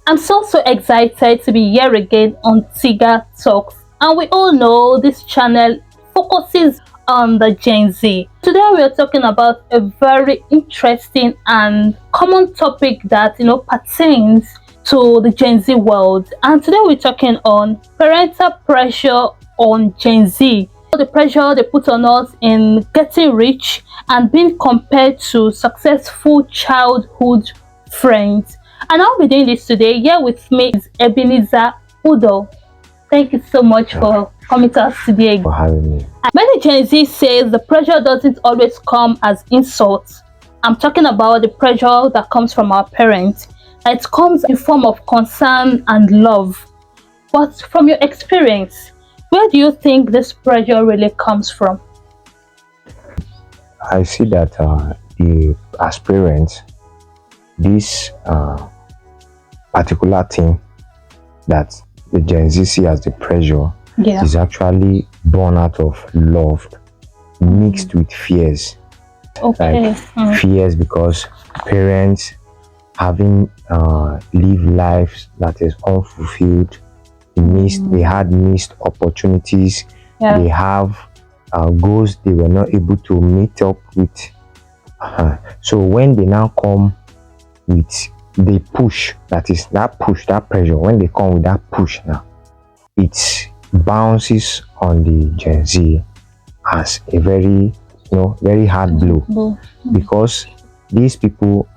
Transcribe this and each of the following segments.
I'm so excited to be here again on TIGA Talks, and we all know this channel focuses on the Gen Z. Today we are talking about a very interesting and common topic that pertains to the Gen Z world, and today we're talking on parental pressure on Gen Z. The pressure they put on us in getting rich and being compared to successful childhood friends. And I'll be doing this today. Here with me is Ebenezer Udo. Thank you so much for coming to us today. For having me. Many Gen Z says the pressure doesn't always come as insults. I'm talking about the pressure that comes from our parents. It comes in form of concern and love. But from your experience, where do you think this pressure really comes from? I see that as parents, this particular thing that the Gen Z see as the pressure is actually born out of love mixed with fears. Okay. Like fears because parents having live lives that is unfulfilled, they had missed opportunities, they have goals they were not able to meet up with. So when they now come with the push, that pressure, when they come with that push now, it bounces on the Gen Z as a very very hard blow, because these people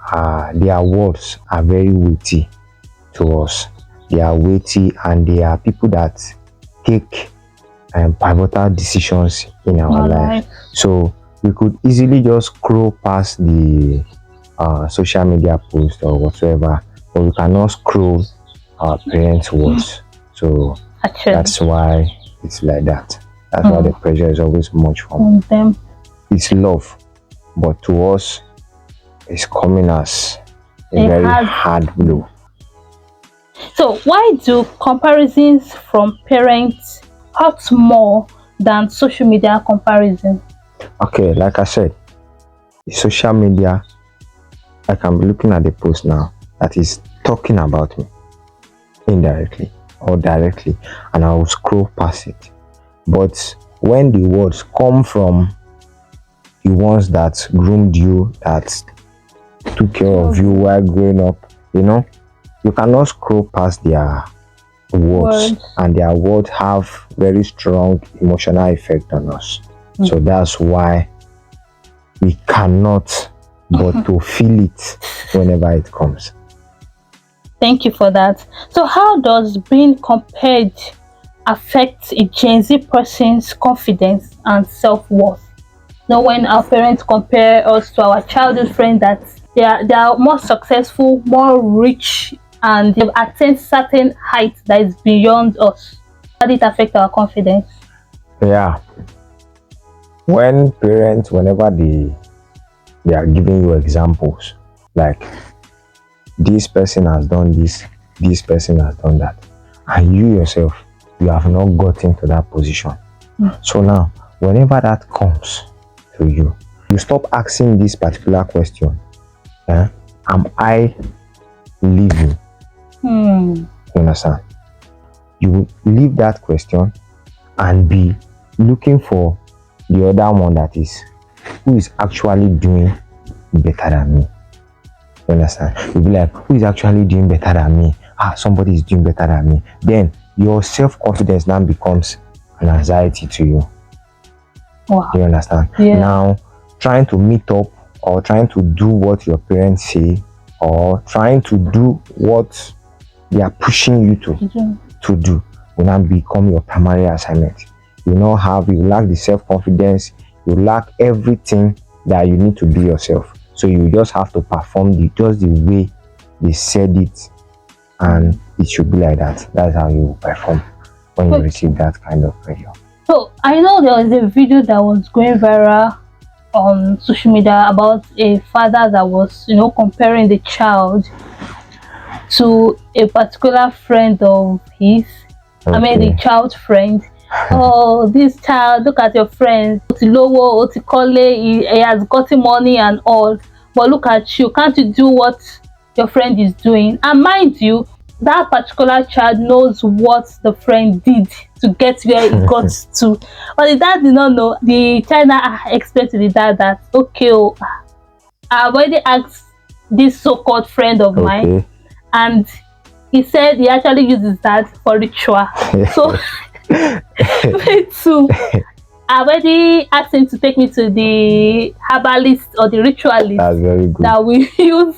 their words are very weighty to us. They are weighty and they are people that take pivotal decisions in our life. So we could easily just scroll past the social media post or whatsoever, but we cannot scroll our parents' words. So that's why it's like that. That's why the pressure is always much from them. It's love, but to us, it's coming as a very hard blow. So why do comparisons from parents hurt more than social media comparison? Okay, like I said, social media, I can be looking at the post now that is talking about me indirectly or directly, and I will scroll past it. But when the words come from the ones that groomed you, that took care of you while growing up, you cannot scroll past their words. And their words have very strong emotional effect on us. So that's why we cannot but to feel it whenever it comes. Thank you for that. So how does being compared affect a Gen Z person's confidence and self-worth? When our parents compare us to our childhood friends that they are more successful, more rich, and they've attained certain heights that is beyond us, how did it affect our confidence? Yeah. When parents, whenever they are giving you examples, like this person has done this person has done that, and you yourself, you have not gotten to that position. So now, whenever that comes to you, you stop asking this particular question. Am I living? You understand? You will leave that question and be looking for the other one, that is, who is actually doing better than me. You understand? You'll be like, who is actually doing better than me? Somebody is doing better than me. Then your self-confidence now becomes an anxiety to you. Wow. You understand? Now, trying to meet up or trying to do what your parents say, or trying to do what they are pushing you to do will not become your primary assignment. You lack the self-confidence, you lack everything that you need to be yourself. So you just have to perform just the way they said it, and it should be like that. That's how you perform when you receive that kind of pressure. So I know there was a video that was going viral on social media about a father that was comparing the child to a particular friend of his. I mean the child's friend. Oh, this child, look at your friend, he has gotten money and all, but look at you, can't you do what your friend is doing? And mind you, that particular child knows what the friend did to get where he got to, but the dad did not know. The child now explained to the dad that, okay, oh, I already asked this so-called friend of mine, and he said he actually uses that for ritual. So me too, I already asked him to take me to the herbalist or the ritualist. That's very good. That we use.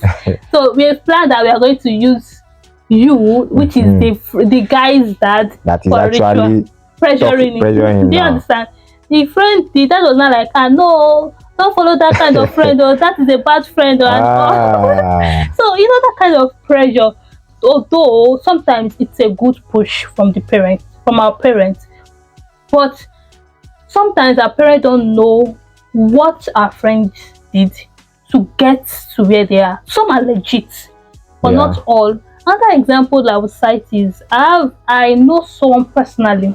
So we have planned that we are going to use you, which is the guy's dad, that is actually pressuring him. Do you understand? The dad was not like, no, don't follow that kind of friend, or that is a bad friend, or so you know, that kind of pressure. Although sometimes it's a good push from our parents, but sometimes our parents don't know what our friends did to get to where they are. Some are legit, but not all. Another example I would cite is I know someone personally.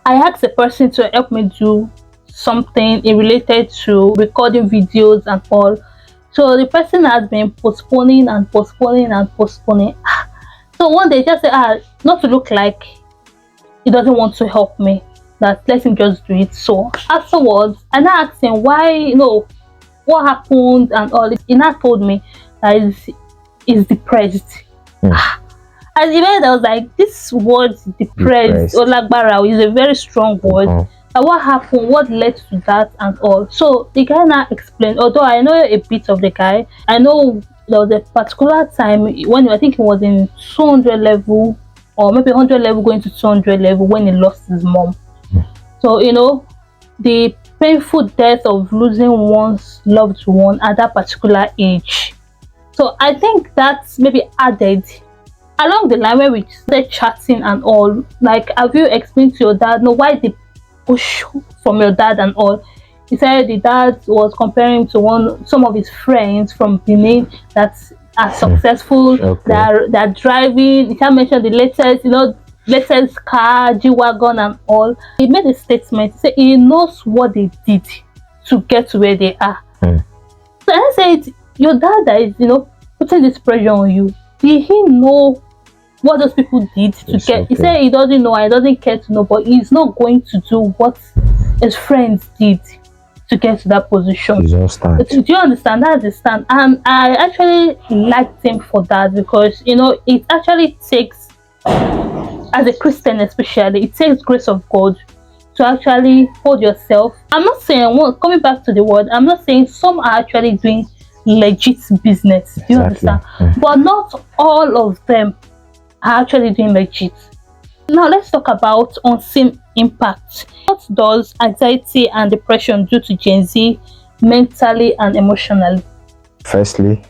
I asked a person to help me do something related to recording videos and all. So the person has been postponing and postponing and postponing. So one day just said, not to look like he doesn't want to help me, that let him just do it. So afterwards, and I asked him why, what happened and all. He now told me that he's depressed. And even I was like, this word depressed or lagbara is a very strong word. And what happened, what led to that and all. So the guy now explained, although I know a bit of the guy, I know there was a particular time when I think he was in 200 level, or maybe 100 level going to 200 level, when he lost his mom. So the painful death of losing one's loved one at that particular age. So I think that's maybe added along the line when we started chatting and all. Like, have you explained to your dad why the push from your dad and all? He said the dad was comparing to some of his friends from Benin that are successful, they're driving. He can't mention the latest car, G-Wagon and all. He made a statement. He said he knows what they did to get to where they are. So I said, your dad that is putting this pressure on you, did he know what those people did to get? He said he doesn't know, he doesn't care to know, but he's not going to do what his friends did to get to that position. Do you understand? That's the stand. And I actually liked him for that, because it actually takes, as a Christian especially, it takes grace of God to actually hold yourself. I'm not saying, coming back to the word, I'm not saying some are actually doing legit business. Do you understand? But not all of them are actually doing legit. Now let's talk about unseen impact. What does anxiety and depression do to Gen Z mentally and emotionally? Firstly,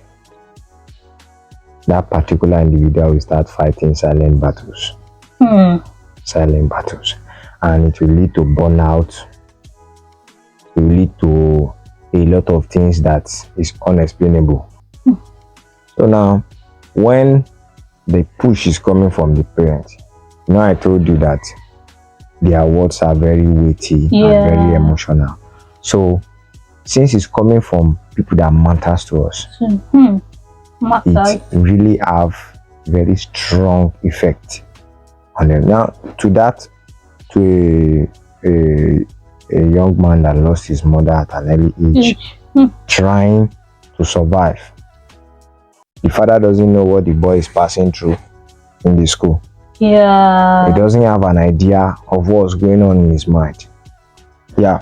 that particular individual will start fighting silent battles. Silent battles. And it will lead to burnout. It will lead to a lot of things that is unexplainable. So now, when the push is coming from the parents, I told you that their words are very weighty and very emotional. So since it's coming from people that matters to us, it really have very strong effect on them. Now to a young man that lost his mother at an early age, trying to survive. The father doesn't know what the boy is passing through in the school. He doesn't have an idea of what's going on in his mind. Peer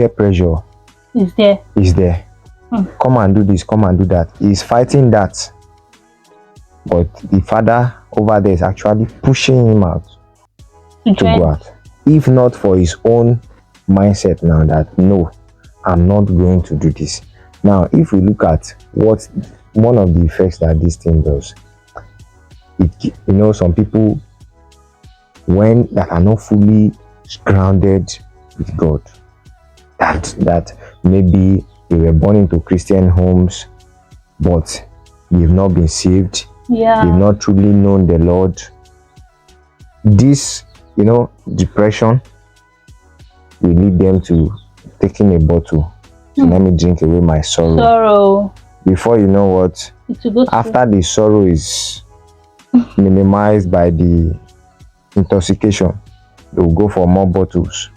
pressure is there. Come and do this, come and do that. He's fighting that. But the father over there is actually pushing him out to go out. If not for his own mindset now that, no, I'm not going to do this. Now, if we look at what one of the effects that this thing does, some people that are not fully grounded with God, that maybe they were born into Christian homes, but they've not been saved, they've not truly known the Lord. This depression will lead them to taking a bottle. So let me drink away my sorrow. Before you know what, after the sorrow is minimized by the intoxication. They will go for more bottles.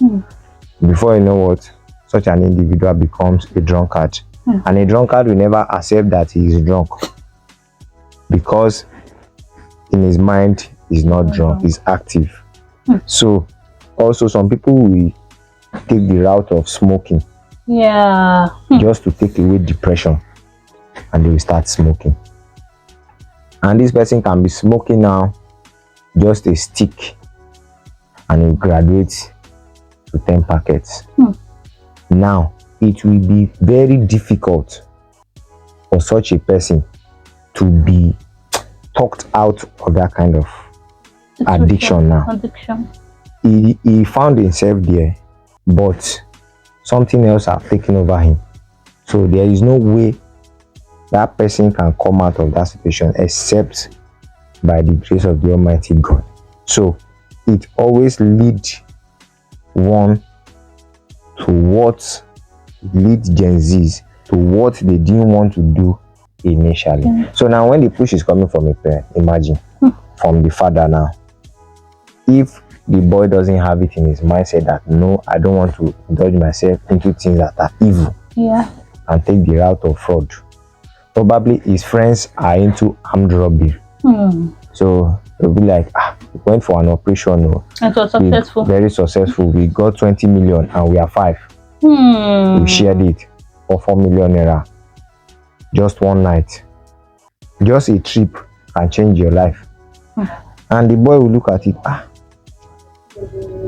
Before you know what, such an individual becomes a drunkard. And a drunkard will never accept that he is drunk, because in his mind he's not drunk, he's active. So also some people will take the route of smoking, just to take away depression, and they will start smoking. And this person can be smoking now just a stick, and he will graduate to 10 packets. Now it will be very difficult for such a person to be talked out of that kind of addiction. Now he found himself there, but something else have taken over him. So there is no way that person can come out of that situation except by the grace of the Almighty God. So it always leads one to what leads Gen Zs to what they didn't want to do initially. So now when the push is coming from a parent, imagine from the father now, if the boy doesn't have it in his mindset that no, I don't want to indulge myself into things that are evil, and take the route of fraud, probably his friends are into armed robbery. So they'll be like, we went for an operation, it was successful, very successful, we got 20 million and we are 5. We shared it for 4 million naira. Just one night, just a trip can change your life. And the boy will look at it,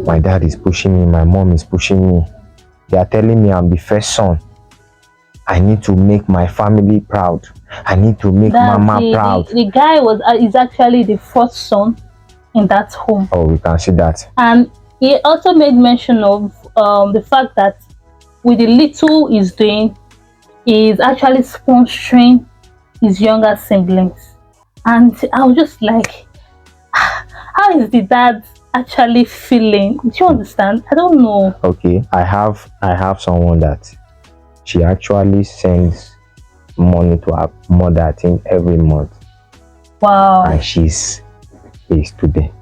my dad is pushing me, my mom is pushing me, they are telling me I'm the first son, I need to make my family proud, I need to make mama proud. The guy is actually the first son in that home. Oh, we can see that. And he also made mention of the fact that with the little he's doing, he's actually sponsoring his younger siblings. And I was just like, how is the dad actually feeling? Do you understand? I don't know. Okay, I have someone that she actually sends money to her mother, I think every month. Wow. And she's a student.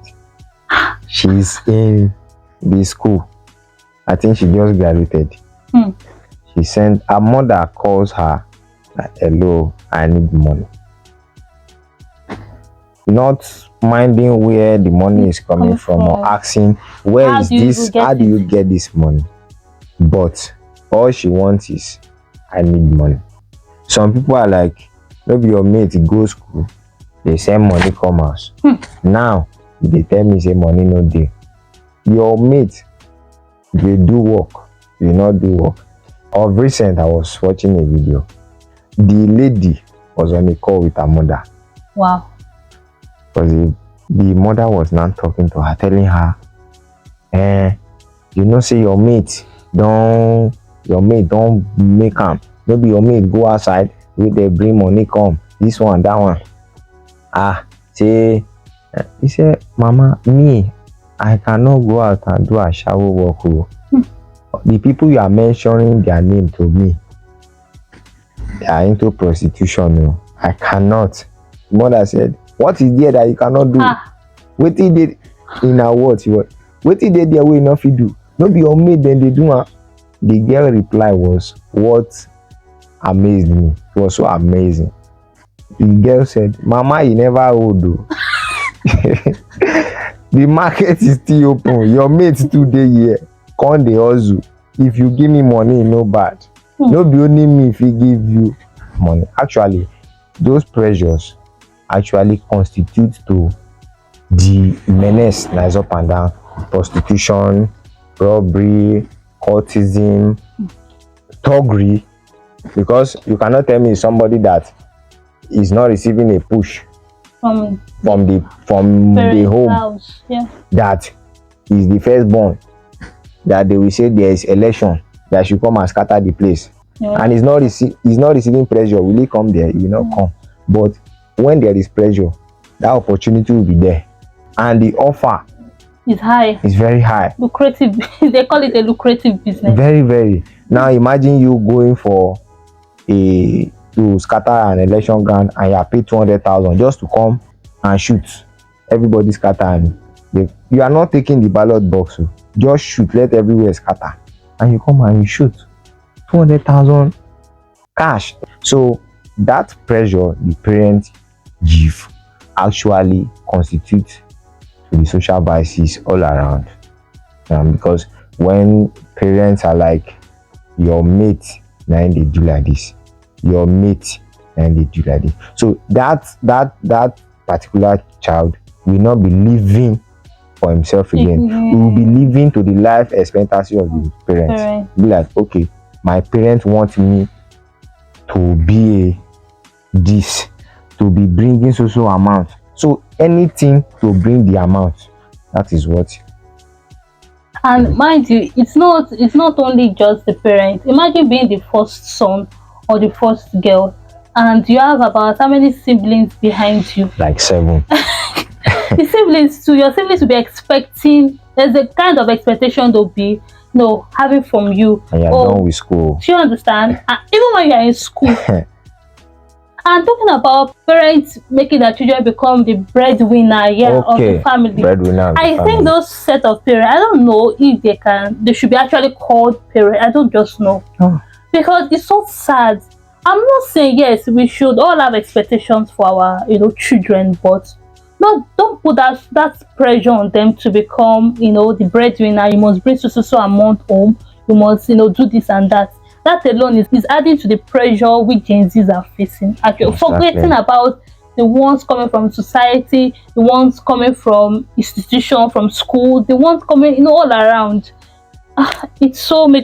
She's in the school. I think she just graduated. She sent, her mother calls her, hello, I need money. Not minding where the money is coming from, or asking, where is this, how do you get this money? But all she wants is, I need money. Some people are like, maybe your mate go school, they send money come house. Now they tell me say money no dey. Your mate, they do work, they not do work. Of recent, I was watching a video. The lady was on a call with her mother. Wow. Because the mother was now talking to her, telling her, you know, say your mate don't make am. Maybe your mate go outside, with they bring money come. This one, that one. Say, he said, Mama, me, I cannot go out and do a shower work. The people you are mentioning their name to me, they are into prostitution. I cannot. Mother said, what is there that you cannot do? What he did in our words, what he did there we enough you do? No be your maid, then they do. The girl reply was what amazed me. It was so amazing. The girl said, Mama, you never old though. The market is still open. Your mate still dey here. Come dey hustle. If you give me money, no bad. No be only me if he give you money. Actually, those pressures actually constitute to the menace that is up and down. Prostitution, robbery, cultism, thuggery. Because you cannot tell me somebody that is not receiving a push from the home house, that is the firstborn, that they will say there is election, that should come and scatter the place, and he's not receiving pressure. Will he come there? He will not come. But when there is pressure, that opportunity will be there, and the offer is high. It's very high. Lucrative. They call it a lucrative business. Very, very. Now imagine you going for to scatter an election ground and you are paid 200,000 just to come and shoot. Everybody scatter, and you are not taking the ballot box. So just shoot, let everywhere scatter, and you come and you shoot 200,000 cash. So that pressure the parents give actually constitutes to the social biases all around. Because when parents are like, your mate na they do like this, your mate na they do like this, so that particular child will not be living for himself again. He will be living to the life expectancy of the parents. Be like, okay, my parents want me to be this, to be bringing so amount, so anything to bring the amount, that is what. And mind you, it's not only just the parents. Imagine being the first son or the first girl, and you have about how many siblings behind you? Like 7. The siblings too, your siblings will be expecting, there's a kind of expectation they'll be having from you. And you're done with school. Do you understand? And even when you're in school. And talking about parents making their children become the breadwinner of the family. Breadwinner. I think those set of parents, I don't know if they should be actually called parents. I don't just know. Because it's so sad. I'm not saying yes, we should all have expectations for our children, but don't put that pressure on them to become the breadwinner. You must bring so amount home, you must do this and that. That alone is adding to the pressure which Gen Zs are facing. Actually, forgetting about the ones coming from society, the ones coming from institution, from school, the ones coming all around. It's so make